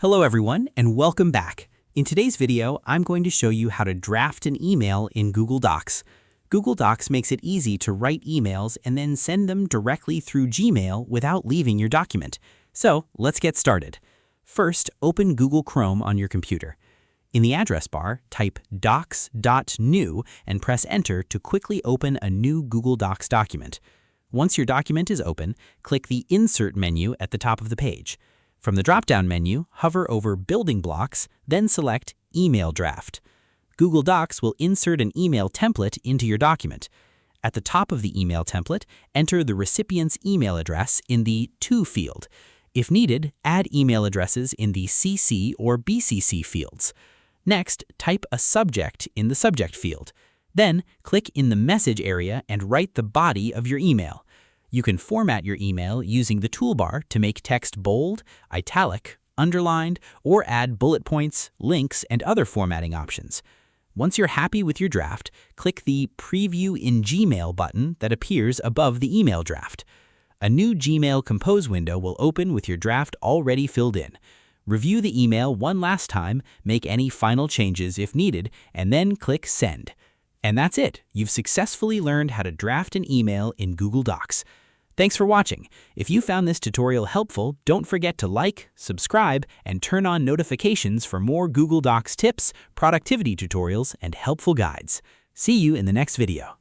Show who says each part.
Speaker 1: Hello everyone, and welcome back. In today's video, I'm going to show you how to draft an email in Google Docs. Google Docs makes it easy to write emails and then send them directly through Gmail without leaving your document. So let's get started. First, open Google Chrome on your computer. In the address bar, type docs.new and press Enter to quickly open a new Google Docs document. Once your document is open, click the Insert menu at the top of the page. From the drop-down menu, hover over Building Blocks, then select Email Draft. Google Docs will insert an email template into your document. At the top of the email template, enter the recipient's email address in the To field. If needed, add email addresses in the CC or BCC fields. Next, type a subject in the Subject field. Then, click in the Message area and write the body of your email. You can format your email using the toolbar to make text bold, italic, underlined, or add bullet points, links, and other formatting options. Once you're happy with your draft, click the Preview in Gmail button that appears above the email draft. A new Gmail Compose window will open with your draft already filled in. Review the email one last time, make any final changes if needed, and then click Send. And that's it. You've successfully learned how to draft an email in Google Docs. Thanks for watching. If you found this tutorial helpful, don't forget to like, subscribe, and turn on notifications for more Google Docs tips, productivity tutorials, and helpful guides. See you in the next video.